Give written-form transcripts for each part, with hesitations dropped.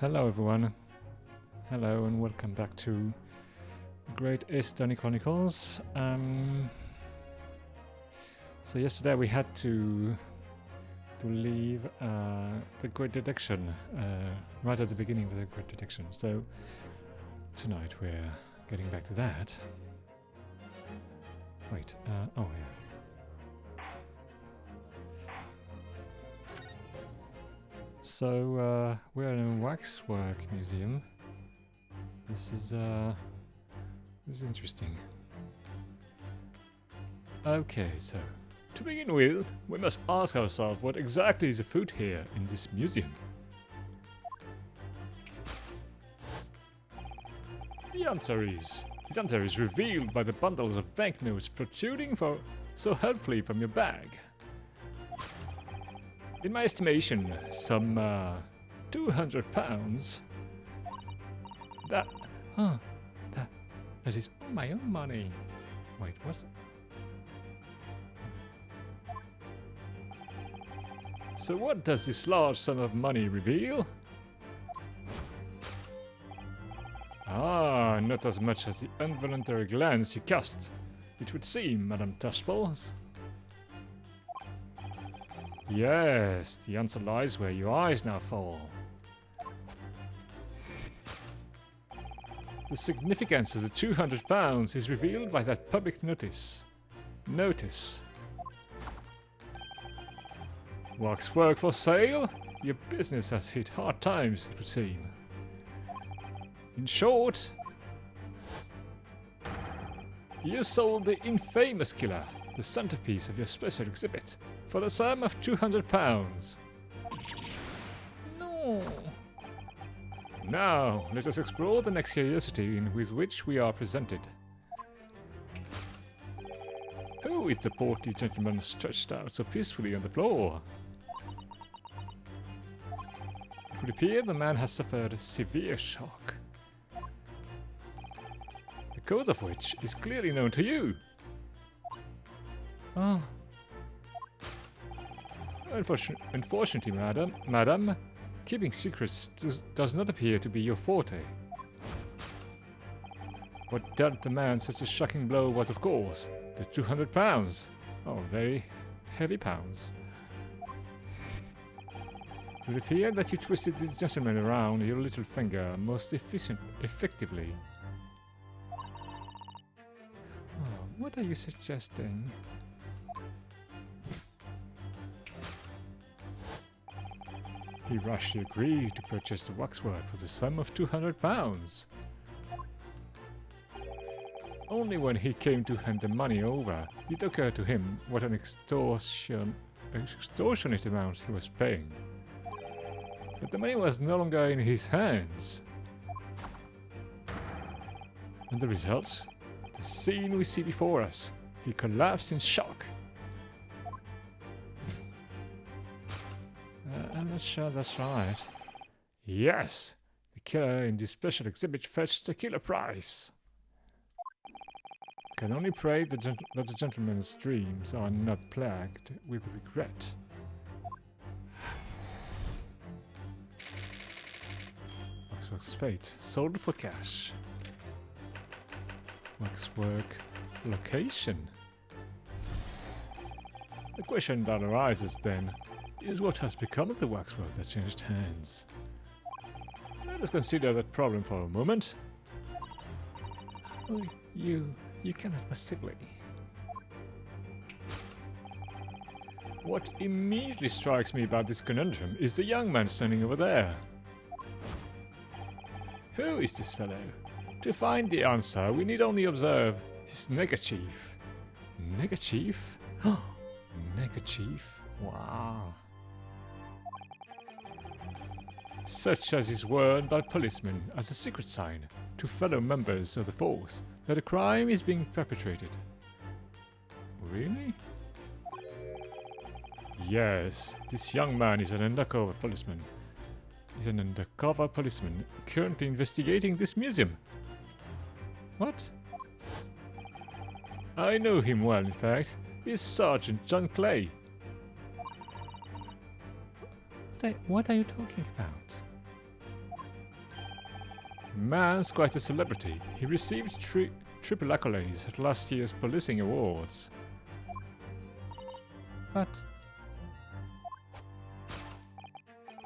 Hello everyone. Hello and welcome back to Great Eastern Chronicles. So yesterday we had to leave the Great Detection right at the beginning of the Great Detection. So tonight we're getting back to that. Wait, oh yeah. So we're in a waxwork museum. This is interesting. Okay, so to begin with, we must ask ourselves what exactly is afoot here in this museum. The answer is revealed by the bundles of banknotes protruding so helpfully from your bag. In my estimation, some 200 pounds. That is all my own money. Wait, what's... So what does this large sum of money reveal? Ah, not as much as the involuntary glance you cast, it would seem, Madame Tushpels. Yes, the answer lies where your eyes now fall. The significance of the 200 pounds is revealed by that public notice. Waxwork for sale? Your business has hit hard times, it would seem. In short, you sold the infamous killer, the centerpiece of your special exhibit, for the sum of 200 pounds. No. Now, let us explore the next curiosity with which we are presented. Who is the portly gentleman stretched out so peacefully on the floor? It would appear the man has suffered a severe shock, the cause of which is clearly known to you. Oh. Unfortunately, madam, keeping secrets does not appear to be your forte. What dealt the man such a shocking blow was, of course, the 200 pounds. Oh, very heavy pounds. It would appear that you twisted the gentleman around your little finger most effectively. Oh, what are you suggesting? He rashly agreed to purchase the waxwork for the sum of 200 pounds. Only when he came to hand the money over did it occur to him what an extortionate amount he was paying. But the money was no longer in his hands. And the result? The scene we see before us. He collapsed in shock. I'm not sure that's right. Yes! The killer in this special exhibit fetched a killer price. Can only pray that the gentleman's dreams are not plagued with regret. Waxwork's fate, sold for cash. Waxwork location. The question that arises then is what has become of the waxwork that changed hands. Let us consider that problem for a moment. Oh, you cannot possibly. What immediately strikes me about this conundrum is the young man standing over there. Who is this fellow? To find the answer, we need only observe his neckerchief. Neckerchief? Oh, neckerchief. Wow. Such as is worn by policemen as a secret sign to fellow members of the force that a crime is being perpetrated. Really? Yes, this young man is an undercover policeman. Currently investigating this museum. What? I know him well, in fact. He's Sergeant John Clay. What are you talking about? Man's quite a celebrity. He received triple accolades at last year's policing awards. But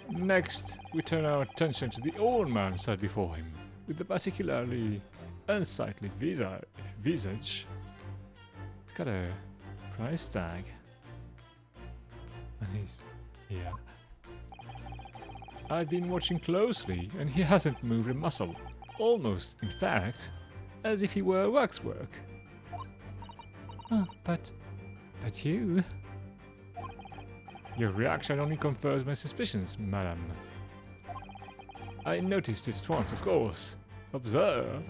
next, we turn our attention to the old man sat before him, with the particularly unsightly visage. It's got a price tag. And he's here. I've been watching closely, and he hasn't moved a muscle. Almost, in fact, as if he were waxwork. Oh, but you... Your reaction only confirms my suspicions, madam. I noticed it at once, of course. Observe.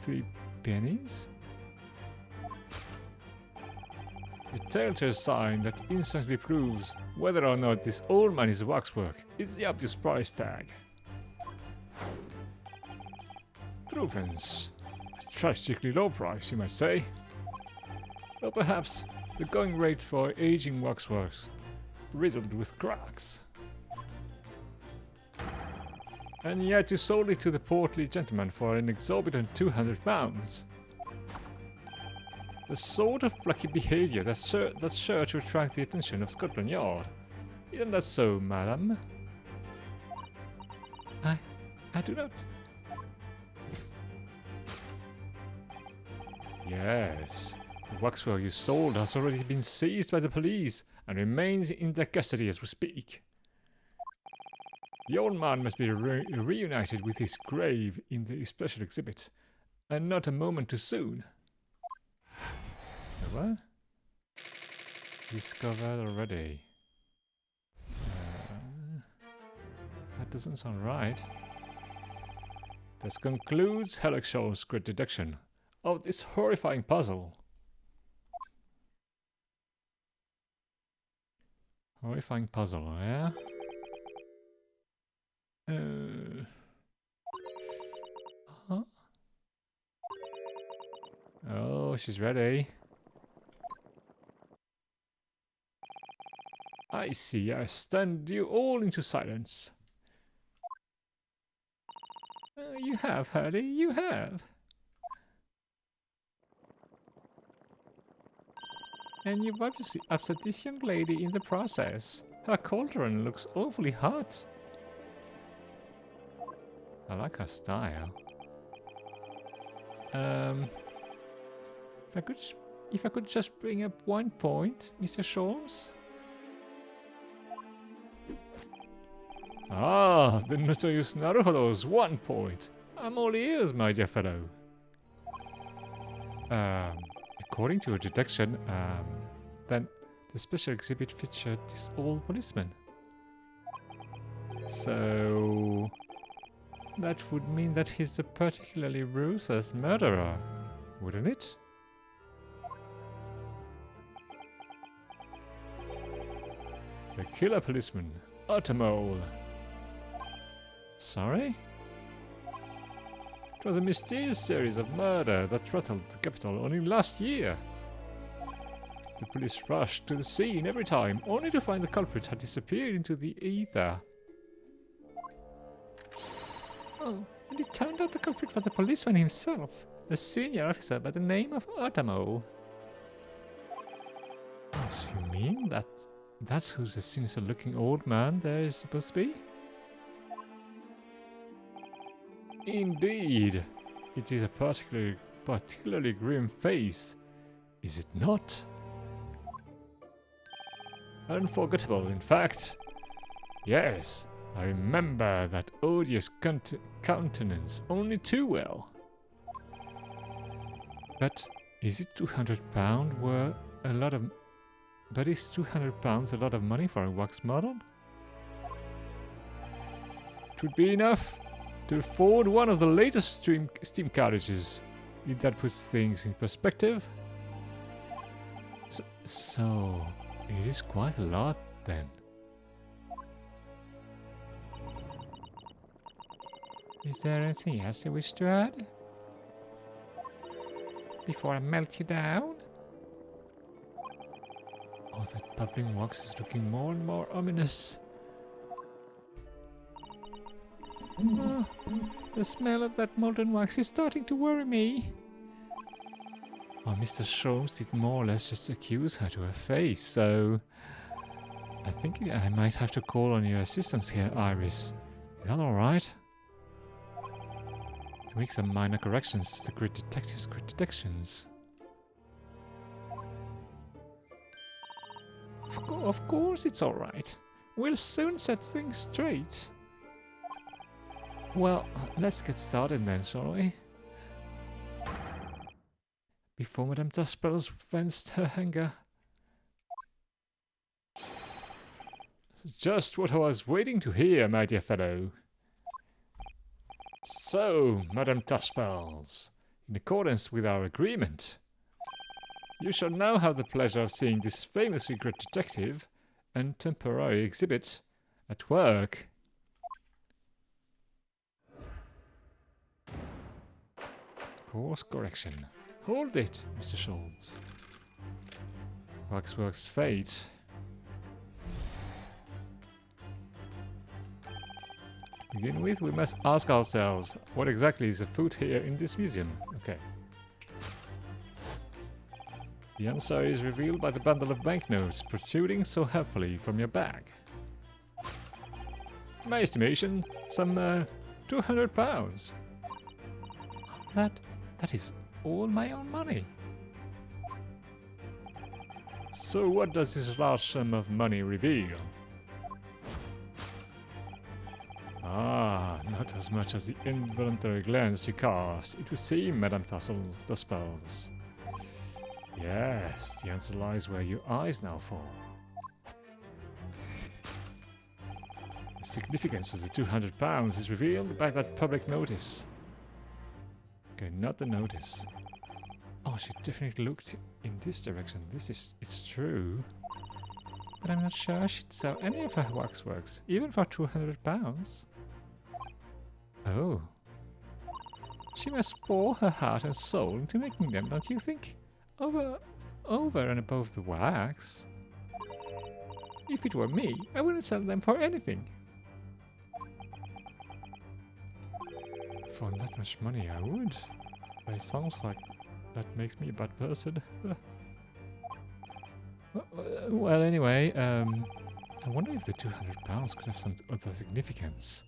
3 pennies? A telltale sign that instantly proves whether or not this old man is waxwork is the obvious price tag. Threepence. A tragically low price, you might say. Or perhaps the going rate for aging waxworks riddled with cracks. And yet you sold it to the portly gentleman for an exorbitant £200. The sort of plucky behaviour that's sure to attract the attention of Scotland Yard. Isn't that so, madam? I do not. Yes, the waxwork you sold has already been seized by the police and remains in their custody as we speak. The old man must be reunited with his grave in the special exhibit, and not a moment too soon. What? Discovered already. That doesn't sound right. This concludes Helixshaw's great deduction of this horrifying puzzle. Horrifying puzzle, yeah? Huh? Oh, she's ready. I see, I stunned you all into silence. You have, Hurley, you have. And you've obviously upset this young lady in the process. Her cauldron looks awfully hot. I like her style. If I could just bring up one point, Mr. Sholmes. Ah, the notorious Naruhodo's 1 point. I'm all ears, my dear fellow. According to your deduction, then the special exhibit featured this old policeman. So that would mean that he's a particularly ruthless murderer, wouldn't it? The killer policeman, Automole. Sorry? It was a mysterious series of murder that rattled the capital only last year. The police rushed to the scene every time, only to find the culprit had disappeared into the ether. Oh, and it turned out the culprit was the policeman himself, a senior officer by the name of Automole. Oh, so you mean that's who the sinister-looking old man there is supposed to be? Indeed, it is a particularly grim face, is it not? Unforgettable, in fact. Yes, I remember that odious countenance only too well. But is it £200 worth a lot of? But is £200 a lot of money for a wax model? It would be enough to afford one of the latest steam carriages, if that puts things in perspective. So it is quite a lot then. Is there anything else you wish to add? Before I melt you down? Oh, that bubbling wax is looking more and more ominous. The smell of that molten wax is starting to worry me. Well, Mr. Sholmes did more or less just accuse her to her face, so I think I might have to call on your assistance here, Iris. Is that alright? To make some minor corrections to the Grid Detective's Grid Detections. Of course it's alright. We'll soon set things straight. Well, let's get started then, shall we? Before Madame Tuspels vents her anger. Just what I was waiting to hear, my dear fellow. So, Madame Tuspels, in accordance with our agreement, you shall now have the pleasure of seeing this famous secret detective and temporary exhibit at work. Course correction. Hold it, Mr. Sholmes. Waxwork's fate. To begin with, we must ask ourselves, what exactly is afoot here in this museum? Okay. The answer is revealed by the bundle of banknotes protruding so helpfully from your bag. My estimation, some £200. That is all my own money. So what does this large sum of money reveal? Ah, not as much as the involuntary glance you cast, it would seem, Madame Tuspels. Yes, the answer lies where your eyes now fall. The significance of the £200 is revealed by that public notice. Okay, not the notice. Oh, she definitely looked in this direction. It's true. But I'm not sure she'd sell any of her waxworks, even for £200. Oh. She must pour her heart and soul into making them, don't you think? Over and above the wax. If it were me, I wouldn't sell them for anything. For that much money, I would. But it sounds like that makes me a bad person. Well, anyway, I wonder if the £200 could have some other significance.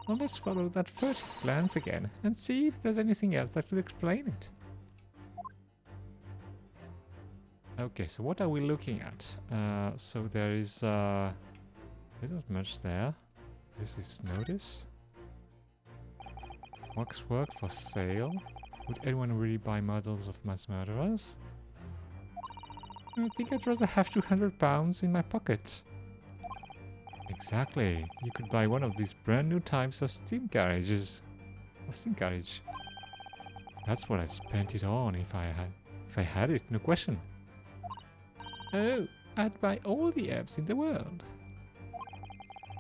Well, let's follow that furtive glance again and see if there's anything else that could explain it. Okay, so what are we looking at? So there is isn't much there. This is notice. Waxwork for sale. Would anyone really buy models of mass murderers? I think I'd rather have £200 in my pocket. Exactly. You could buy one of these brand new types of steam carriages. That's what I'd spend it on if I had it, no question. Oh, I'd buy all the herbs in the world.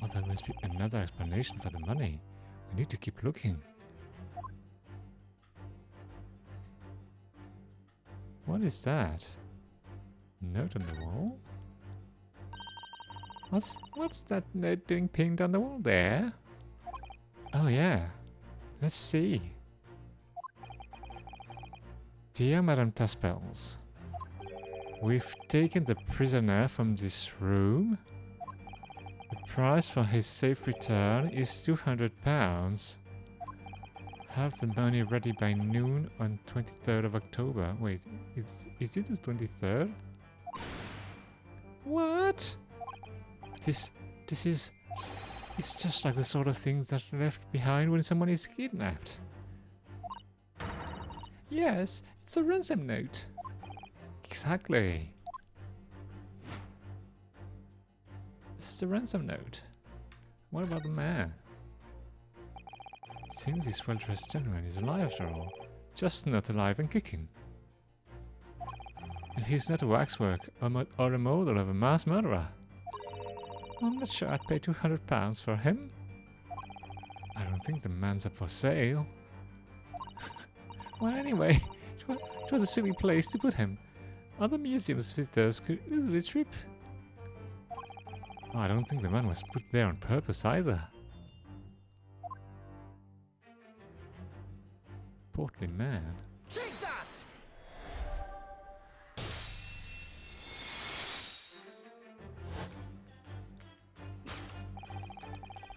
Oh, there must be another explanation for the money. We need to keep looking. What is that? Note on the wall? What's that note doing pinned on the wall there? Oh yeah. Let's see. Dear Madame Tuspels, we've taken the prisoner from this room. The price for his safe return is £200. Have the money ready by noon on 23rd of October. Wait, is it the 23rd? What? This is... It's just like the sort of things that are left behind when someone is kidnapped. Yes, it's a ransom note. Exactly. It's the ransom note. What about the man? Seems this well-dressed gentleman is alive after all. Just not alive and kicking. And he's not a waxwork or a model of a mass murderer. I'm not sure I'd pay £200 for him. I don't think the man's up for sale. Well, anyway, it was a silly place to put him. Other museums visitors could easily trip. Oh, I don't think the man was put there on purpose either. portly man. Take that!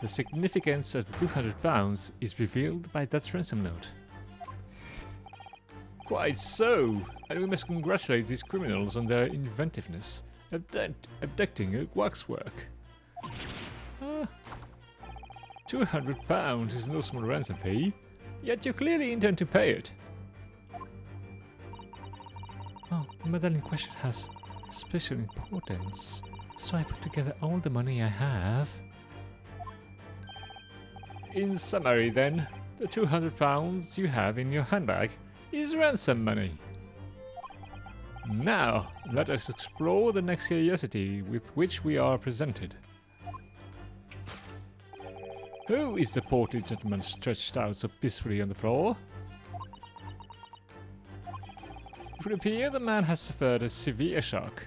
The significance of the £200 is revealed by that ransom note. Quite so, and we must congratulate these criminals on their inventiveness, abducting a waxwork. £200 is no small ransom fee, yet you clearly intend to pay it. Oh, the medal in question has special importance, so I put together all the money I have. In summary then, the £200 you have in your handbag is ransom money. Now, let us explore the next curiosity with which we are presented. Who is the portly gentleman stretched out so peacefully on the floor? It would appear the man has suffered a severe shock,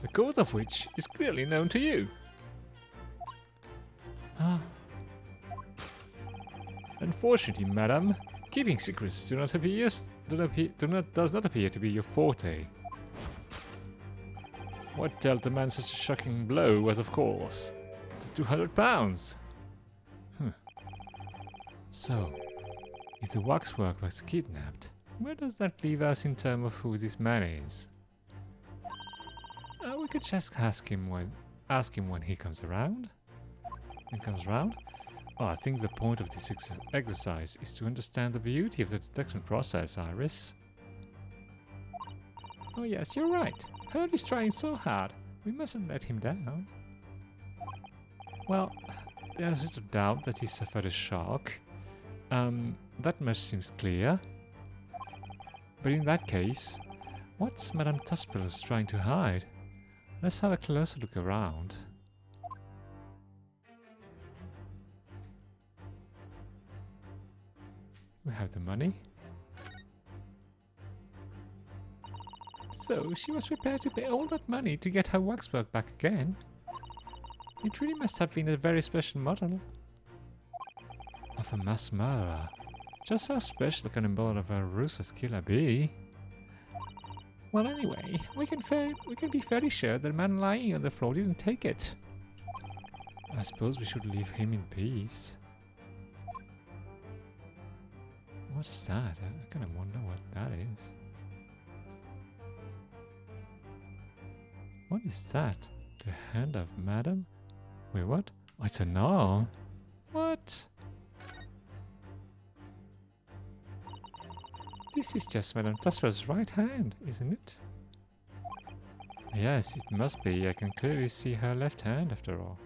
the cause of which is clearly known to you. Unfortunately, madam, keeping secrets does not appear to be your forte. What dealt the man such a shocking blow was, of course, the £200. So, if the waxwork was kidnapped, where does that leave us in terms of who this man is? We could just ask him when he comes around. Oh, I think the point of this exercise is to understand the beauty of the detection process, Iris. Oh yes, you're right. Hurley's trying so hard. We mustn't let him down. Well, there's little doubt that he suffered a shock. That much seems clear. But in that case, what's Madame Tuspel's trying to hide? Let's have a closer look around. We have the money. So, she was prepared to pay all that money to get her waxwork back again. It really must have been a very special model of a mass murderer. Just how special can a model of a ruthless killer be? Well, anyway, we can be fairly sure that the man lying on the floor didn't take it. I suppose we should leave him in peace. What's that? I kind of wonder what that is. What is that? The hand of Madame? Wait, what? Oh, it's a null. What? This is just Madame Tuspel's right hand, isn't it? Yes, it must be. I can clearly see her left hand after all.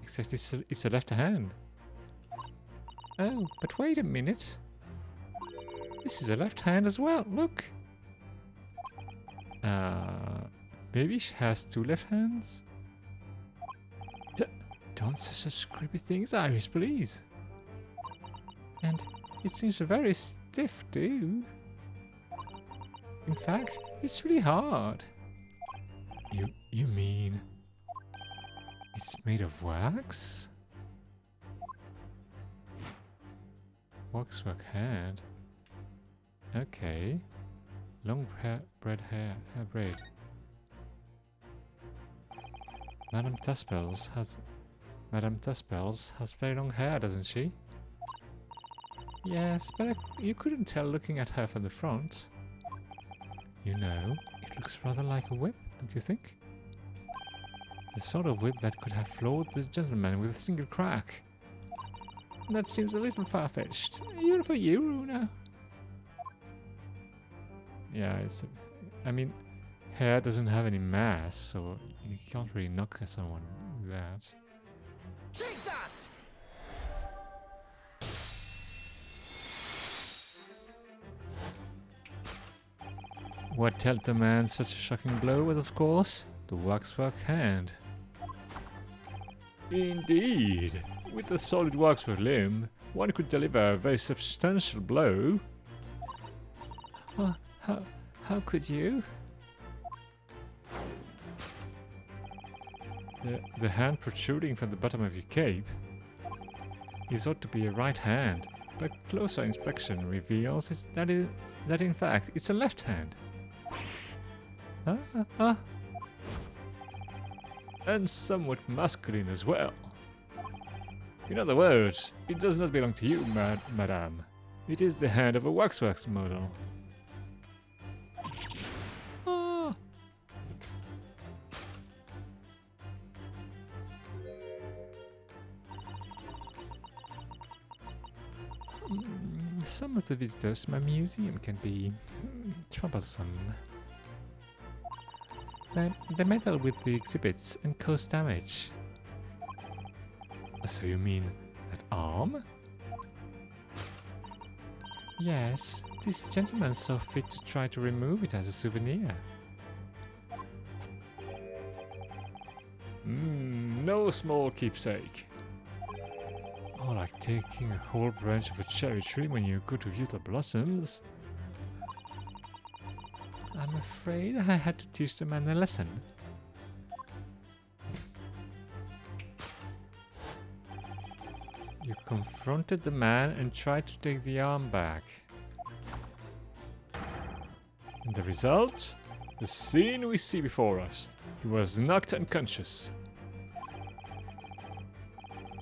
Except it's a left hand. Oh, but wait a minute. This is a left hand as well, look. Maybe she has two left hands? Don't say such creepy things, Iris, please. And it seems very stiff too. In fact, it's really hard. You mean it's made of wax? Waxwork hand. Okay. Long hair braid. Madame Tuspel's has very long hair, doesn't she? Yes, but you couldn't tell looking at her from the front. You know, it looks rather like a whip, don't you think? The sort of whip that could have floored the gentleman with a single crack. That seems a little far-fetched, even for you, Runa. Yeah, I mean, hair doesn't have any mass, so you can't really knock someone with that. Take that! What dealt the man such a shocking blow was, of course, the waxwork hand. Indeed, with a solid waxwork limb, one could deliver a very substantial blow. How could you? The hand protruding from the bottom of your cape. is thought to be a right hand, but closer inspection reveals that in fact it's a left hand. And somewhat masculine as well. In other words, it does not belong to you, madame. It is the hand of a waxworks model. Ah. Some of the visitors to my museum can be troublesome. They meddle with the exhibits and cause damage. So you mean that arm? Yes, this gentleman saw fit to try to remove it as a souvenir. No small keepsake. Oh, like taking a whole branch of a cherry tree when you go to view the blossoms. I'm afraid I had to teach the man a lesson. You confronted the man and tried to take the arm back. And the result? The scene we see before us. He was knocked unconscious.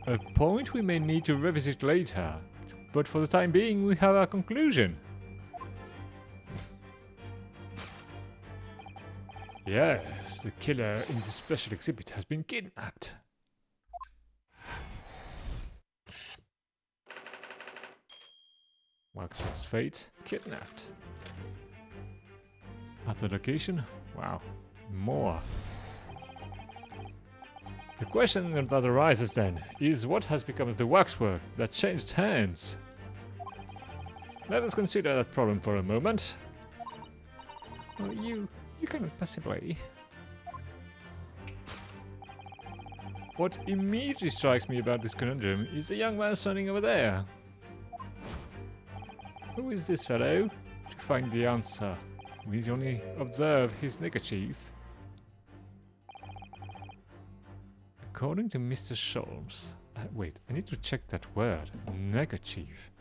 A point we may need to revisit later, but for the time being we have our conclusion. Yes, the killer in the special exhibit has been kidnapped. Waxwork's fate, kidnapped. At the location? Wow, more. The question that arises then is what has become of the waxwork that changed hands? Let us consider that problem for a moment. Oh, you cannot possibly. What immediately strikes me about this conundrum is the young man standing over there. Who is this fellow? To find the answer, we need only observe his neckerchief. According to Mr. Sholmes... wait, I need to check that word. Neckerchief.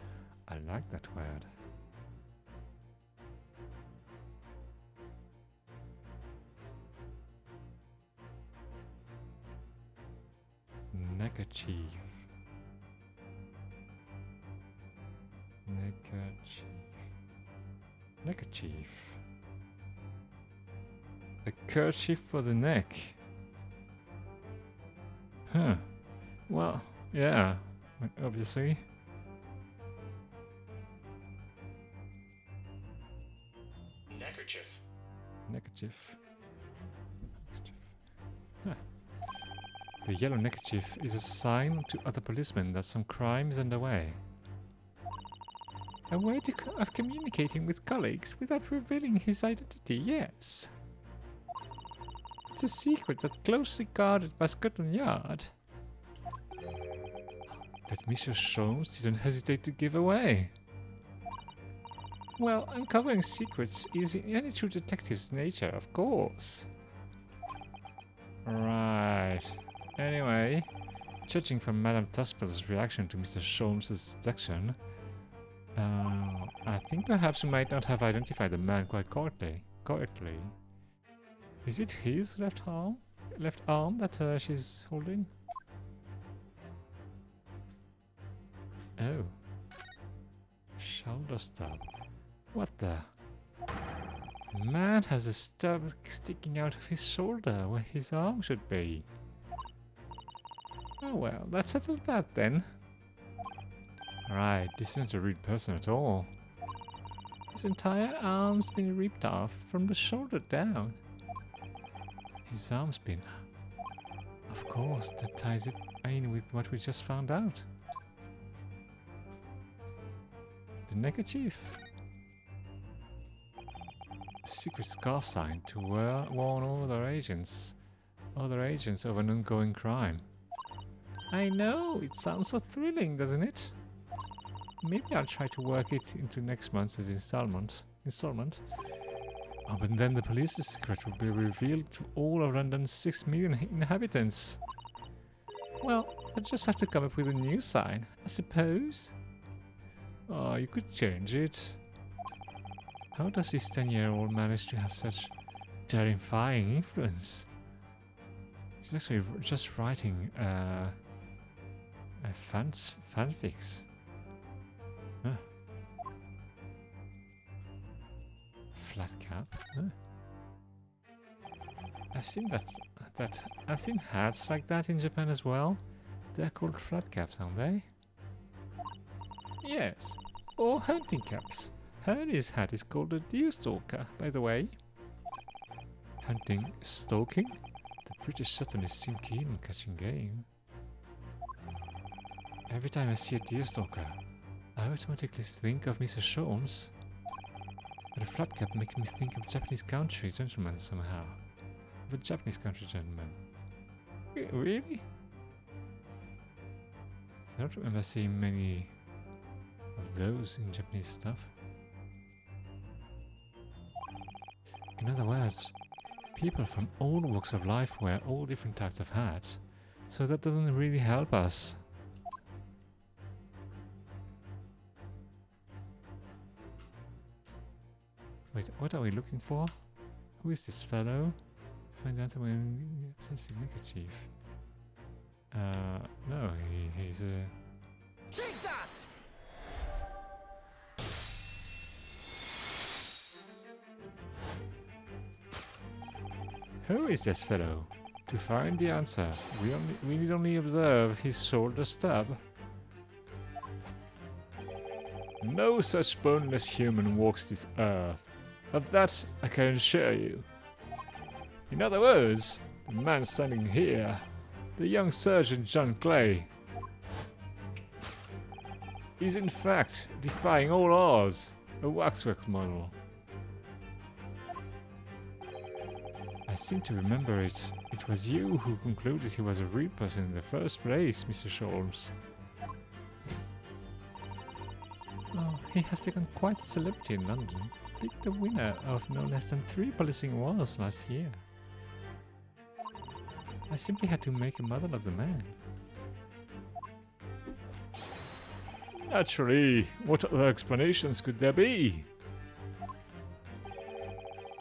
I like that word. Neckerchief. Neckerchief. Neckerchief. A kerchief for the neck. Huh. Well, yeah, obviously. Neckerchief. Neckerchief. Huh. The yellow neckerchief is a sign to other policemen that some crime is underway. A way of communicating with colleagues without revealing his identity, yes. It's a secret that's closely guarded by Scotland Yard. That Mr. Sholmes didn't hesitate to give away. Well, uncovering secrets is in any true detective's nature, of course. Right. Anyway, judging from Madame Tuspel's reaction to Mr. Sholmes' detection, I think perhaps we might not have identified the man quite correctly. Is it his left arm that she's holding? Oh. Shoulder stub. What the? Man has a stub sticking out of his shoulder where his arm should be. Oh well, that settled that then. Right, this isn't a real person at all. His entire arm's been ripped off from the shoulder down. His arm's been... Of course, that ties it in with what we just found out. The neckerchief. A secret scarf sign to warn other agents of an ongoing crime. I know, it sounds so thrilling, doesn't it? Maybe I'll try to work it into next month's installment. Oh, but then the police's secret will be revealed to all of London's 6 million inhabitants. Well, I just have to come up with a new sign, I suppose. Oh, you could change it. How does this 10-year-old manage to have such terrifying influence? She's actually just writing fanfics. Huh. Flat cap. Huh. I've seen I've seen hats like that in Japan as well. They're called flat caps, aren't they? Yes, or hunting caps. Hurley's hat is called a deer stalker, by the way. Hunting, stalking? The British certainly seem keen on catching game. Every time I see a deer stalker, I automatically think of Mr. Sholmes. But a flat cap makes me think of Japanese country gentlemen somehow. Of a Japanese country gentleman. Really? I don't remember seeing many of those in Japanese stuff. In other words, people from all walks of life wear all different types of hats, so that doesn't really help us. Wait, what are we looking for? Who is this fellow? Find out when sensitive neckerchief. No, he's a... Take that! Who is this fellow? To find the answer, we need only observe his shoulder stub. No such boneless human walks this earth. Of that I can assure you. In other words, the man standing here, the young Sergeant John Clay, is in fact defying all odds, a waxwork model. I seem to remember it. It was you who concluded he was a real person in the first place, Mr. Sholmes. Oh, he has become quite a celebrity in London. Beat the winner of no less than 3 policing awards last year. I simply had to make a model of the man. Naturally, what other explanations could there be?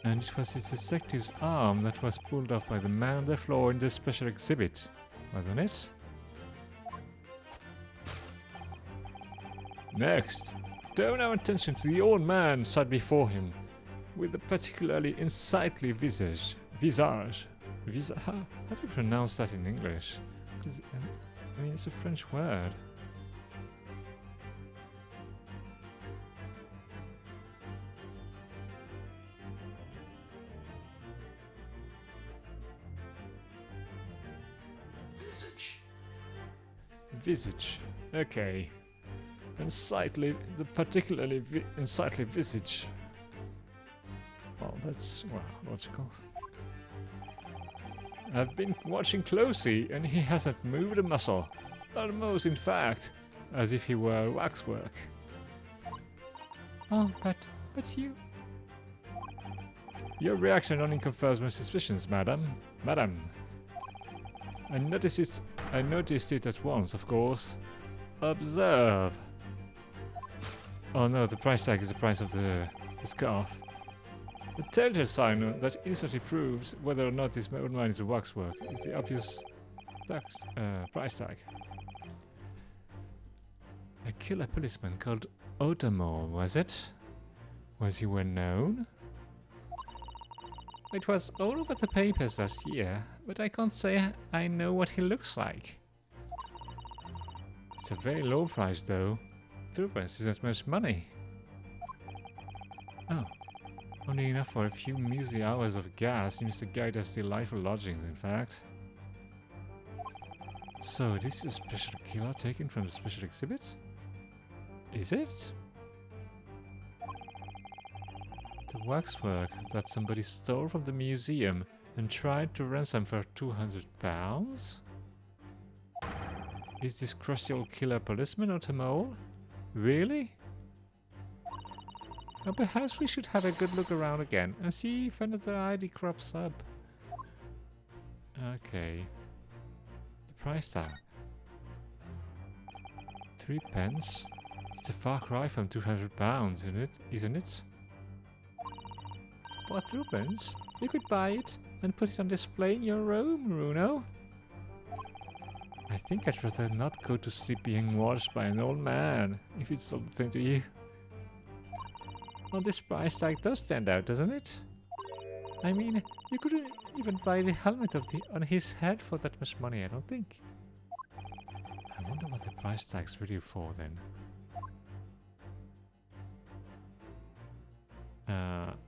And it was his detective's arm that was pulled off by the man on the floor in the special exhibit, wasn't it? Next, turn our attention to the old man sat before him, with a particularly unsightly visage. How do you pronounce that in English? I mean, it's a French word. Visage. Okay. Unsightly, the particularly unsightly visage. Well, that's, well, logical. I've been watching closely, and he hasn't moved a muscle. Almost, in fact, as if he were waxwork. Oh, but you... Your reaction only confirms my suspicions, madam. Madam. I noticed it at once, of course. Observe. Oh no, the price tag is the price of the scarf. The telltale sign that instantly proves whether or not this old man is a waxwork is the obvious price tag. A killer policeman called Otamore, was it? Was he well known? It was all over the papers last year, but I can't say I know what he looks like. It's a very low price though. 3 pence isn't much money. Oh, only enough for a few measly hours of gas seems to guide us delightful lodgings, in fact. So this is a special killer taken from the special exhibit? Is it? The waxwork that somebody stole from the museum and tried to ransom for £200? Is this crusty old killer policeman or Tamol? Really? Or perhaps we should have a good look around again and see if another ID crops up. Okay. The price tag. 3 pence? It's a far cry from 200 pounds, isn't it? For 3 pence, you could buy it and put it on display in your room, Bruno. I think I'd rather not go to sleep being watched by an old man, if it's something to you. Well, this price tag does stand out, doesn't it? I mean, you couldn't even buy the helmet on his head for that much money, I don't think. I wonder what the price tag's really for then.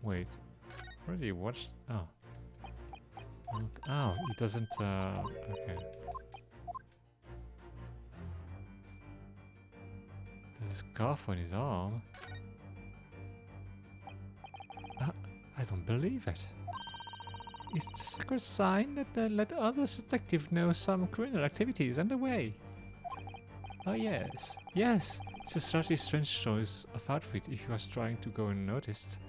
Wait. Already watched? Oh. Oh, he doesn't, okay. There's a scarf on his arm. I don't believe it. It's a secret sign that let others detectives know some criminal activity is underway. Oh yes, yes, it's a slightly strange choice of outfit if you are trying to go unnoticed.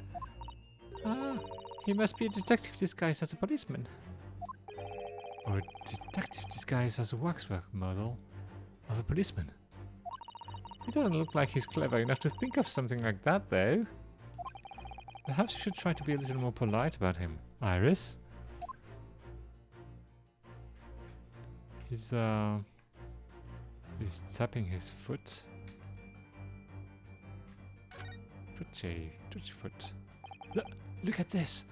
Ah, he must be a detective disguised as a policeman. Or a detective disguised as a waxwork model of a policeman. It doesn't look like he's clever enough to think of something like that, though. Perhaps you should try to be a little more polite about him, Iris. He's tapping his foot. Twitchy foot. Look at this.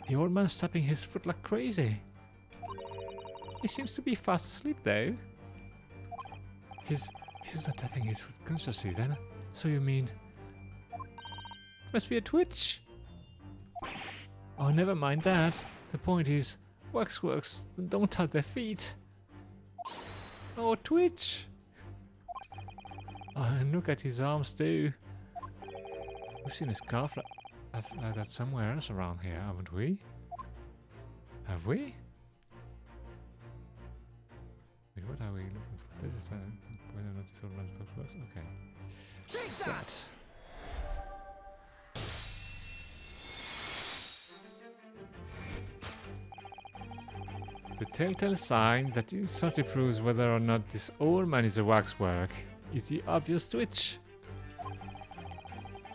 The old man's tapping his foot like crazy. He seems to be fast asleep, though. He's not tapping his foot consciously, then. So you mean... Must be a twitch. Oh, never mind that. The point is, waxworks don't tap their feet. Oh, twitch. Oh, and look at his arms too. We've seen a scarf like that somewhere else around here, haven't we? Have we? Wait, what are we looking for? This is whether or not this old man's works. Okay. Take that! The telltale sign that instantly proves whether or not this old man is a waxwork is the obvious twitch.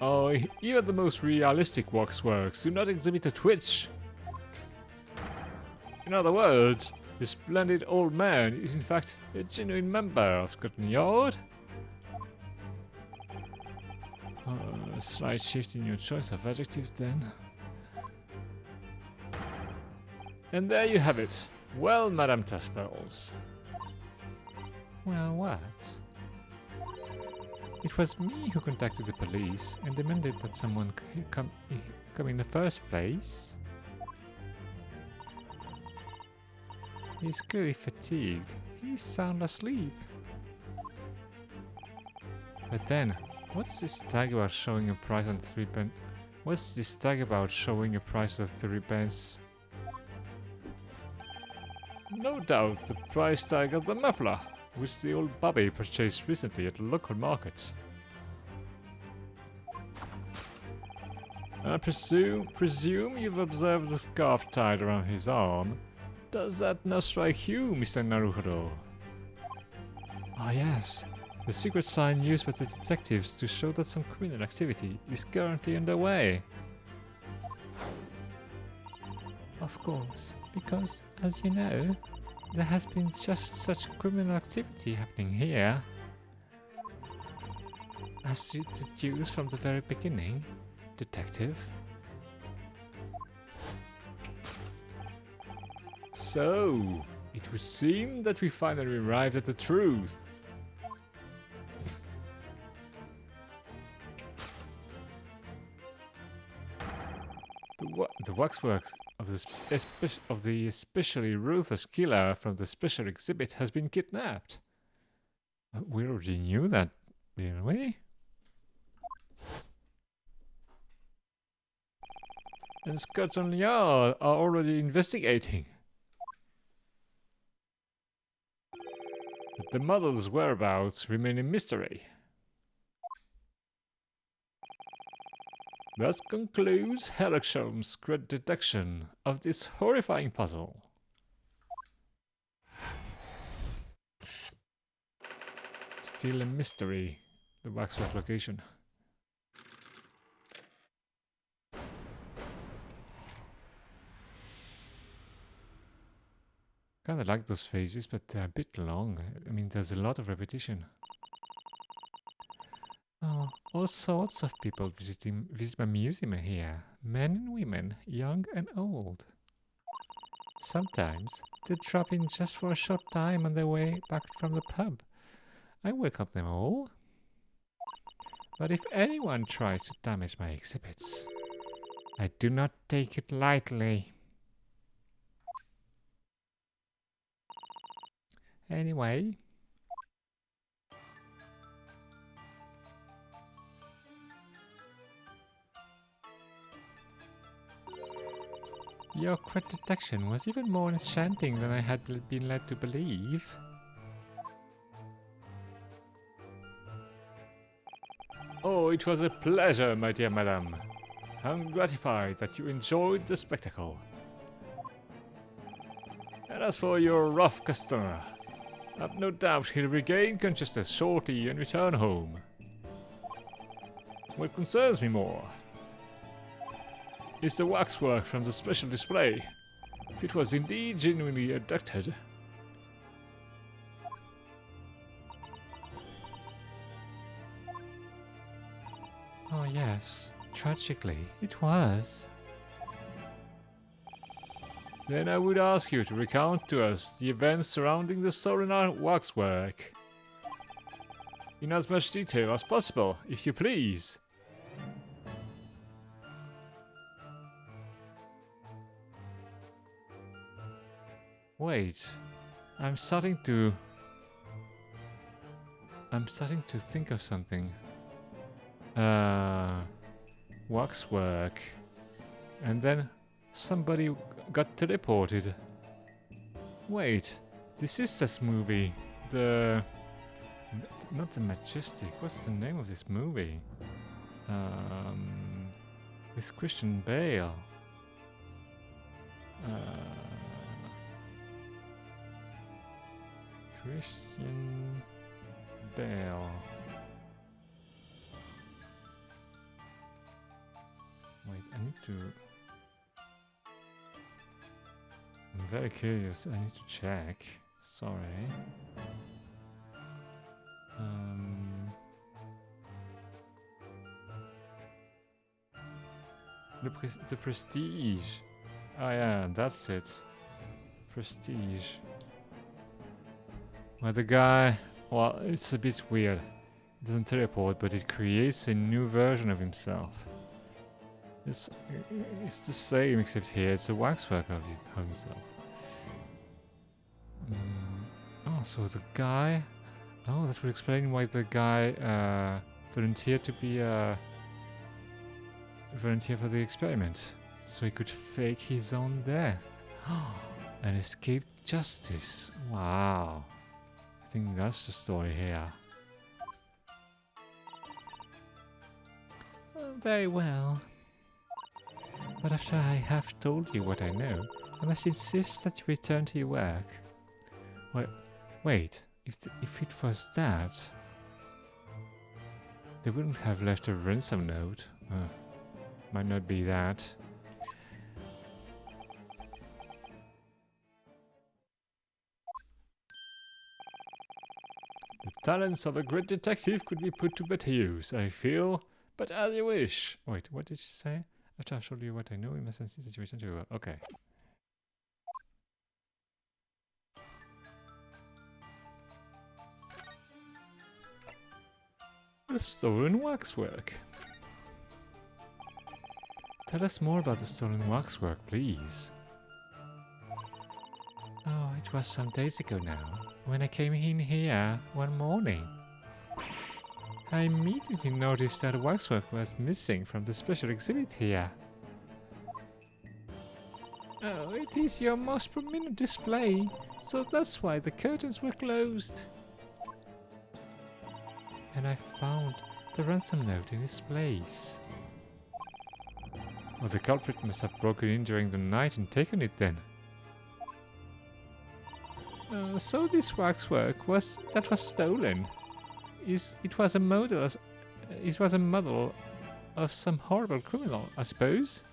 Oh, even the most realistic waxworks do not exhibit a twitch. In other words, this splendid old man is in fact a genuine member of Scotland Yard. A slight shift in your choice of adjectives then. And there you have it. Well, Madame Taspels. Well, what? It was me who contacted the police and demanded that someone come in the first place. He's clearly fatigued. He's sound asleep. But then, what's this tag about showing a price on 3 pence? What's this tag about showing a price of 3 pence? No doubt the price tag of the muffler, which the old Bobby purchased recently at the local market. I presume you've observed the scarf tied around his arm. Does that not strike you, Mr. Naruhodo? Ah yes, the secret sign used by the detectives to show that some criminal activity is currently underway. Of course, because, as you know, there has been just such criminal activity happening here. As you deduced from the very beginning, Detective. So, it would seem that we finally arrived at the truth. The waxwork of the especially ruthless killer from the special exhibit has been kidnapped. We already knew that, didn't we? And Scotland Yard are already investigating. But the mother's whereabouts remain a mystery. Thus concludes Herlocksholm's great detection of this horrifying puzzle. still a mystery, the waxwork location. Kinda like those phases, but they're a bit long. I mean, there's a lot of repetition. Oh, all sorts of people visit my museum here. Men and women, young and old. Sometimes they drop in just for a short time on their way back from the pub. I welcome them all. But if anyone tries to damage my exhibits, I do not take it lightly. Anyway. Your crit detection was even more enchanting than I had been led to believe. Oh, it was a pleasure, my dear madam. I'm gratified that you enjoyed the spectacle. And as for your rough customer, I've no doubt he'll regain consciousness shortly and return home. What concerns me more is the waxwork from the special display. If it was indeed genuinely abducted. Oh yes, tragically, it was. Then I would ask you to recount to us the events surrounding the stolen waxwork. In as much detail as possible, if you please. Wait, I'm starting to think of something. Waxwork. And then somebody got teleported. Wait, this is this movie. Not the Majestic. What's the name of this movie? With Christian Bale. Christian Bale. Wait, I need to... I'm very curious, I need to check. Sorry. The Prestige. Oh yeah, that's it. Prestige. Well, the guy... Well, it's a bit weird. It doesn't teleport, but it creates a new version of himself. It's the same, except here it's a waxwork of himself. Oh, so the guy... Oh, that would explain why the guy volunteered to be a volunteer for the experiment. So he could fake his own death. And escape justice. Wow. I think that's the story here. Very well. But after I have told you what I know, I must insist that you return to your work. Wait, if it was that, they wouldn't have left a ransom note. Might not be that. The talents of a great detective could be put to better use, I feel. But as you wish. Wait, what did she say? After I've told you what I know, you must insist that you return to your work. Okay. The stolen waxwork. Tell us more about the stolen waxwork, please. Oh, it was some days ago now, when I came in here one morning. I immediately noticed that waxwork was missing from the special exhibit here. Oh, it is your most prominent display, so that's why the curtains were closed. And I found the ransom note in its place. Well, the culprit must have broken in during the night and taken it then. So this waxwork was stolen. it was a model of, it was a model of some horrible criminal, I suppose.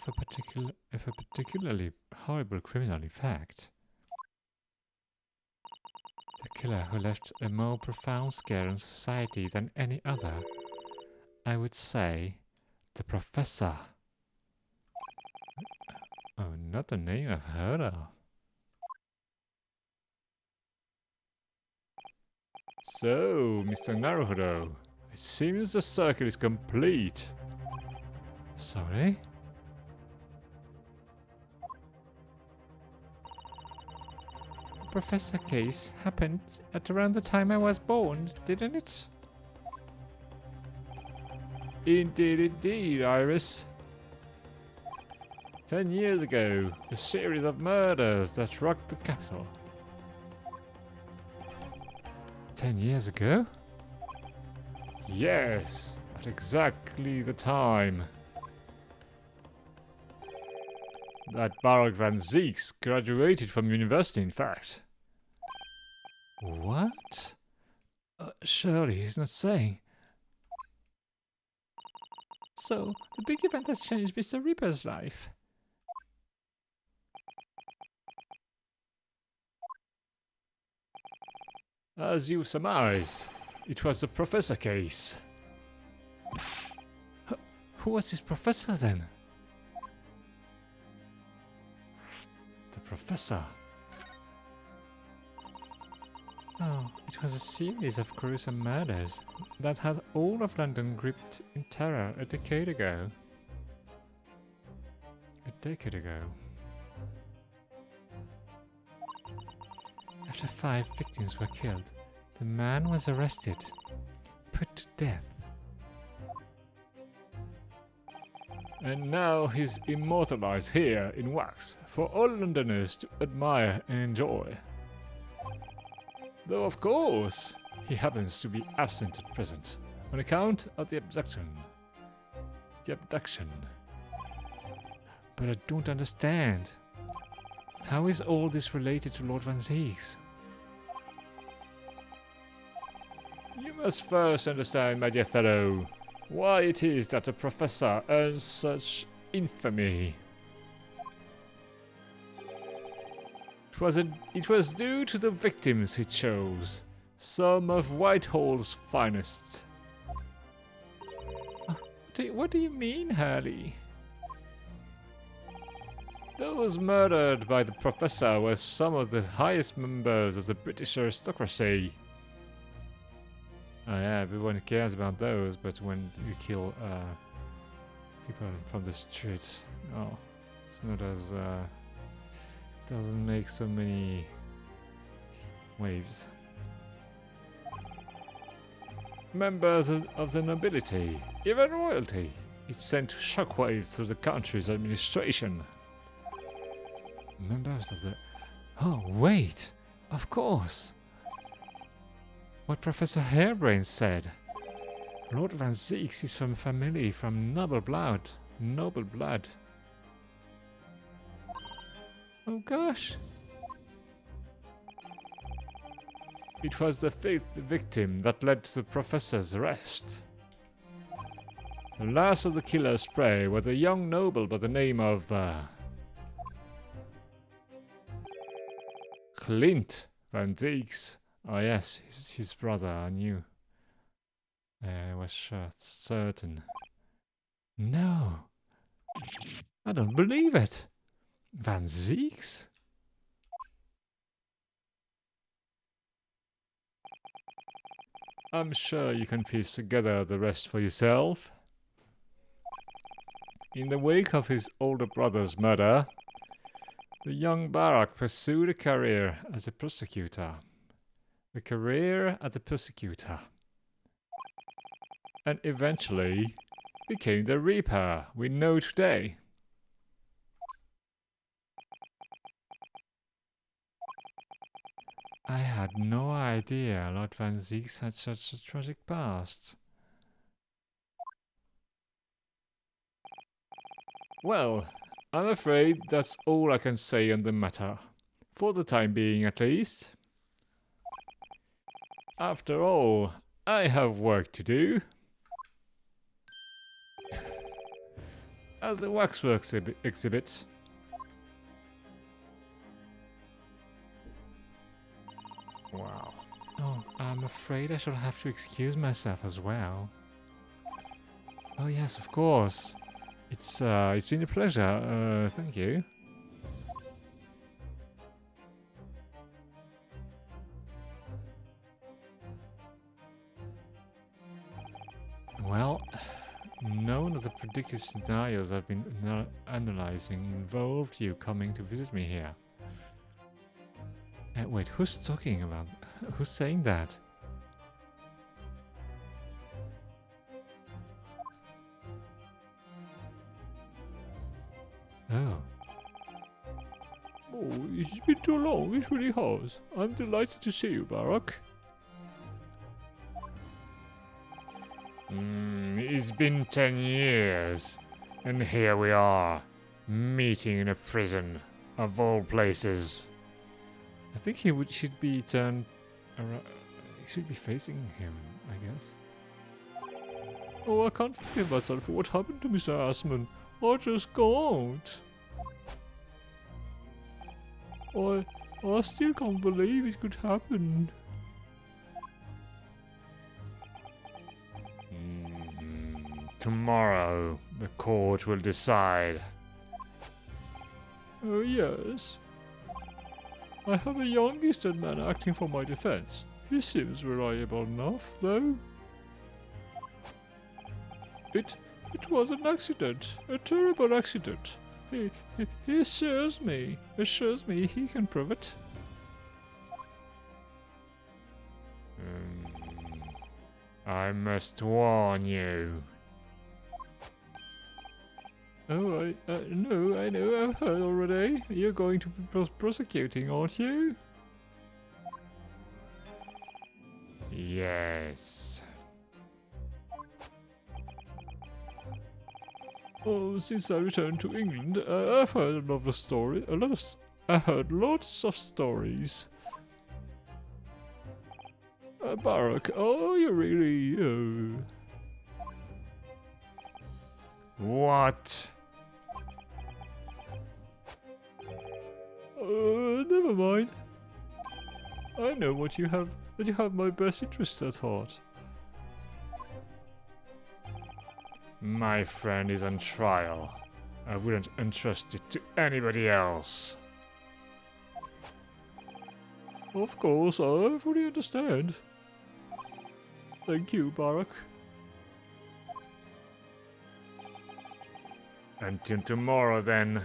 Of a particularly horrible criminal, in fact. The killer who left a more profound scare on society than any other. I would say the Professor. Oh, not a name I've heard of. So, Mr. Naruhodo, it seems the circle is complete. Sorry? The Professor case happened at around the time I was born, didn't it? Indeed, Iris. 10 years ago, a series of murders that rocked the capital. 10 years ago? Yes, at exactly the time that Barak van Zeeks graduated from university, in fact. What? Surely he's not saying. So, the big event that changed Mr. Reaper's life. As you surmised, it was the Professor case. Who was this Professor then? The Professor? Oh, it was a series of gruesome murders that had all of London gripped in terror a decade ago. After 5 victims were killed, the man was arrested, put to death. And now he's immortalized here in wax for all Londoners to admire and enjoy. Though of course, he happens to be absent at present on account of the abduction. But I don't understand. How is all this related to Lord Van Zeeks? You must first understand, my dear fellow, why it is that the Professor earns such infamy. It was due to the victims he chose, some of Whitehall's finest. What do you mean, Hurley? Those murdered by the Professor were some of the highest members of the British aristocracy. Oh yeah, everyone cares about those, but when you kill people from the streets, oh, it's not as doesn't make so many waves. Members of the nobility, even royalty, it sent shockwaves through the country's administration. Members of the... Oh, wait! Of course! What Professor Harebrained said. Lord Van Zeeks is from a family from noble blood. Noble blood. Oh gosh! It was the 5th victim that led to the Professor's arrest. The last of the killer's prey was a young noble by the name of... Clint Van Zeeks. Oh yes, his brother, I knew. I was certain. No. I don't believe it. Van Zeeks? I'm sure you can piece together the rest for yourself. In the wake of his older brother's murder, the young Barak pursued a career as a prosecutor. And eventually became the Reaper we know today. I had no idea Lord Van Zeeks had such a tragic past. Well, I'm afraid that's all I can say on the matter. For the time being, at least. After all, I have work to do. As the waxwork exhibit. Wow. Oh, I'm afraid I shall have to excuse myself as well. Oh yes, of course. It's been a pleasure. Thank you. Well, none of the predicted scenarios I've been analyzing involved you coming to visit me here. Wait, who's talking about? Who's saying that? Oh. Oh, it's been too long. It really has. I'm delighted to see you, Barak. It's been 10 years, and here we are, meeting in a prison, of all places. I think should be turned around. He should be facing him, I guess. Oh, I can't forgive myself for what happened to Mr. Assman. I just can't. I still can't believe it could happen. Tomorrow, the court will decide. Oh, yes. I have a young Eastern man acting for my defense. He seems reliable enough, though. It was an accident, a terrible accident. He assures me he can prove it. I must warn you. Oh, no, I know, I've heard already. You're going to be prosecuting, aren't you? Yes. Oh, since I returned to England, I've heard a lot of stories. I heard lots of stories. Barak, oh, you really... What? Never mind. I know that you have my best interests at heart. My friend is on trial. I wouldn't entrust it to anybody else. Of course, I fully understand. Thank you, Barak. Until tomorrow, then.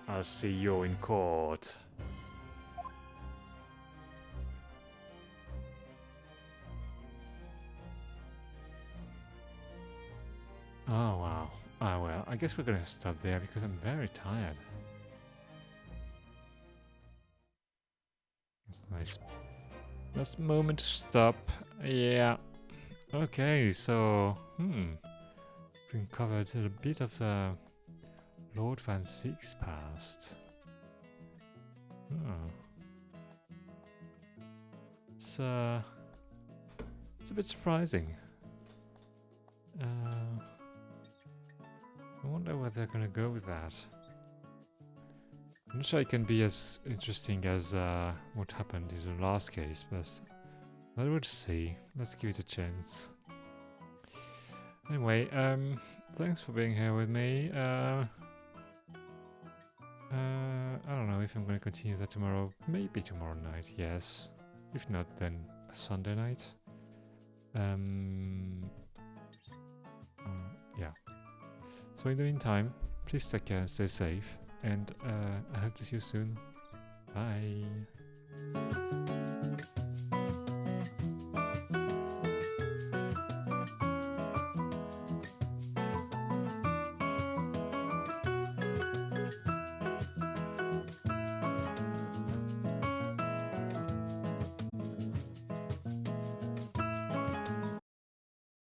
I'll see you in court. Oh, wow. Oh, well, I guess we're gonna stop there because I'm very tired. It's nice. Last moment to stop. Yeah. Okay, so... we covered a bit of Lord Van Ziek's past. Oh. It's a bit surprising. I wonder where they're gonna go with that. I'm not sure it can be as interesting as what happened in the last case, but we'll see. Let's give it a chance. Anyway, thanks for being here with me. I don't know if I'm gonna continue that tomorrow. Maybe tomorrow night, yes. If not, then Sunday night. Yeah. So in the meantime, please take care, stay safe, and I hope to see you soon. Bye.